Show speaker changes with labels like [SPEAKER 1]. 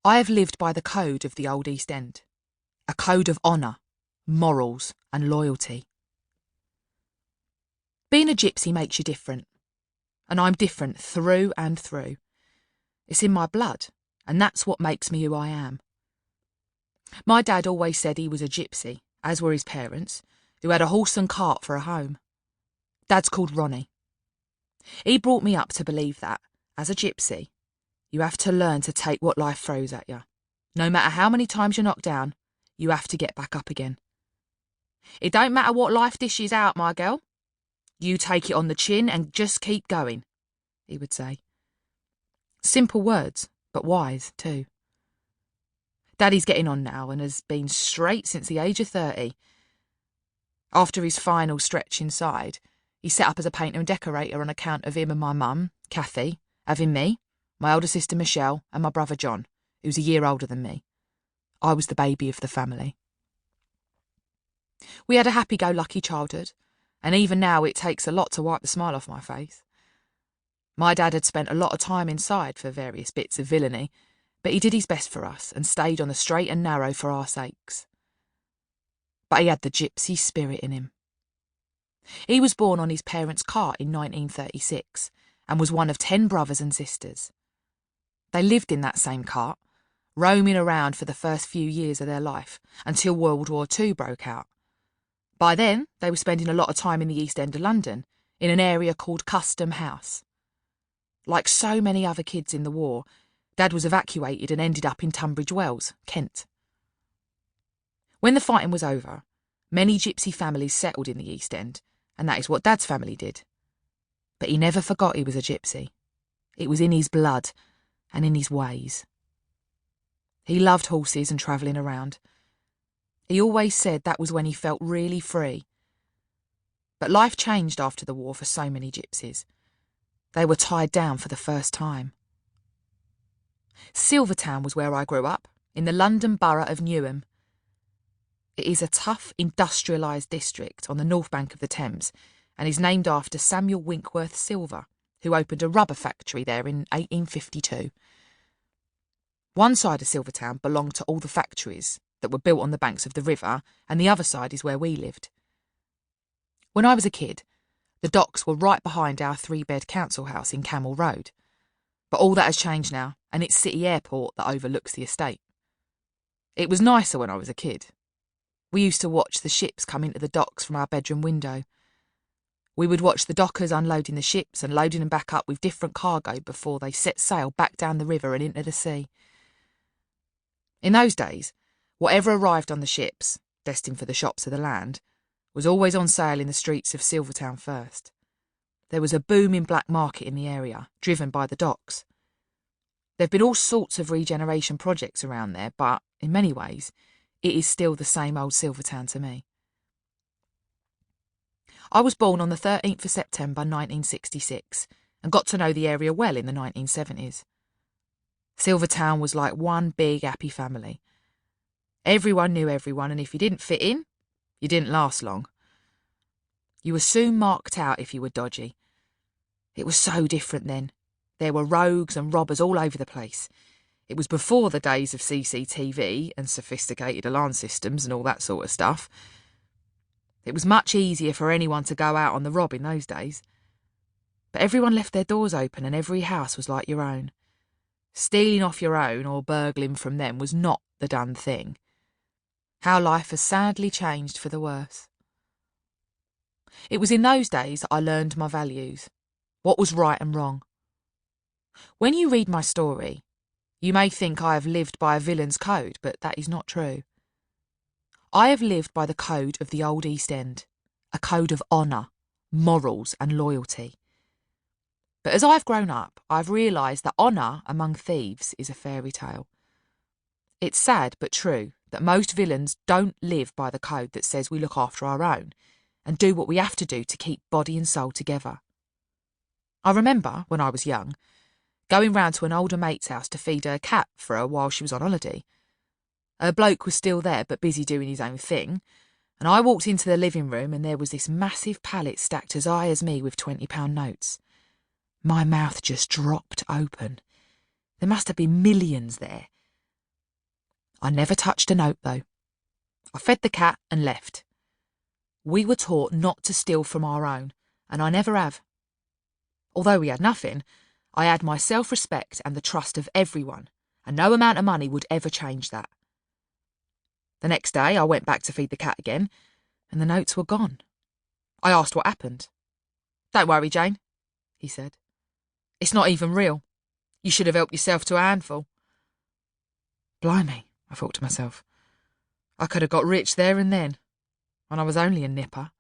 [SPEAKER 1] I have lived by the code of the old East End, a code of honour, morals and loyalty. Being a gypsy makes you different, and I'm different through and through. It's in my blood, and that's what makes me who I am. My dad always said he was a gypsy, as were his parents, who had a horse and cart for a home. Dad's called Ronnie. He brought me up to believe that, as a gypsy, you have to learn to take what life throws at you. No matter how many times you're knocked down, you have to get back up again. It don't matter what life dishes out, my girl. You take it on the chin and just keep going, he would say. Simple words, but wise too. Daddy's getting on now and has been straight since the age of 30. After his final stretch inside, he set up as a painter and decorator on account of him and my mum, Kathy, having me, my older sister Michelle, and my brother John, who's a year older than me. I was the baby of the family. We had a happy-go-lucky childhood, and even now it takes a lot to wipe the smile off my face. My dad had spent a lot of time inside for various bits of villainy, but he did his best for us and stayed on the straight and narrow for our sakes. But he had the gypsy spirit in him. He was born on his parents' cart in 1936 and was one of 10 brothers and sisters. They lived in that same cart, roaming around for the first few years of their life until World War II broke out. By then, they were spending a lot of time in the East End of London, in an area called Custom House. Like so many other kids in the war, Dad was evacuated and ended up in Tunbridge Wells, Kent. When the fighting was over, many gypsy families settled in the East End, and that is what Dad's family did. But he never forgot he was a gypsy. It was in his blood and in his ways. He loved horses and travelling around. He always said that was when he felt really free. But life changed after the war for so many gypsies. They were tied down for the first time. Silvertown was where I grew up, in the London borough of Newham. It is a tough, industrialised district on the north bank of the Thames and is named after Samuel Winkworth Silver, who opened a rubber factory there in 1852. One side of Silvertown belonged to all the factories that were built on the banks of the river, and the other side is where we lived. When I was a kid, the docks were right behind our 3-bed council house in Camel Road. But all that has changed now, and it's City Airport that overlooks the estate. It was nicer when I was a kid. We used to watch the ships come into the docks from our bedroom window. We would watch the dockers unloading the ships and loading them back up with different cargo before they set sail back down the river and into the sea. In those days, whatever arrived on the ships, destined for the shops of the land, was always on sale in the streets of Silvertown first. There was a booming black market in the area, driven by the docks. There have been all sorts of regeneration projects around there, but, in many ways, it is still the same old Silvertown to me. I was born on the 13th of September 1966 and got to know the area well in the 1970s. Silvertown was like one big happy family. Everyone knew everyone, and if you didn't fit in, you didn't last long. You were soon marked out if you were dodgy. It was so different then. There were rogues and robbers all over the place. It was before the days of CCTV and sophisticated alarm systems and all that sort of stuff. It was much easier for anyone to go out on the rob in those days. But everyone left their doors open and every house was like your own. Stealing off your own or burgling from them was not the done thing. How life has sadly changed for the worse. It was in those days I learned my values, what was right and wrong. When you read my story, you may think I have lived by a villain's code, but that is not true. I have lived by the code of the old East End, a code of honour, morals and loyalty. But as I've grown up, I've realised that honour among thieves is a fairy tale. It's sad but true that most villains don't live by the code that says we look after our own and do what we have to do to keep body and soul together. I remember, when I was young, going round to an older mate's house to feed her cat for her while she was on holiday. Her bloke was still there but busy doing his own thing, and I walked into the living room and there was this massive pallet stacked as high as me with £20 notes. My mouth just dropped open. There must have been millions there, I never touched a note, though. I fed the cat and left. We were taught not to steal from our own, and I never have. Although we had nothing, I had my self-respect and the trust of everyone, and no amount of money would ever change that. The next day I went back to feed the cat again, and the notes were gone. I asked what happened. "Don't worry, Jane," he said. "It's not even real. You should have helped yourself to a handful." Blimey, I thought to myself. I could have got rich there and then, and I was only a nipper.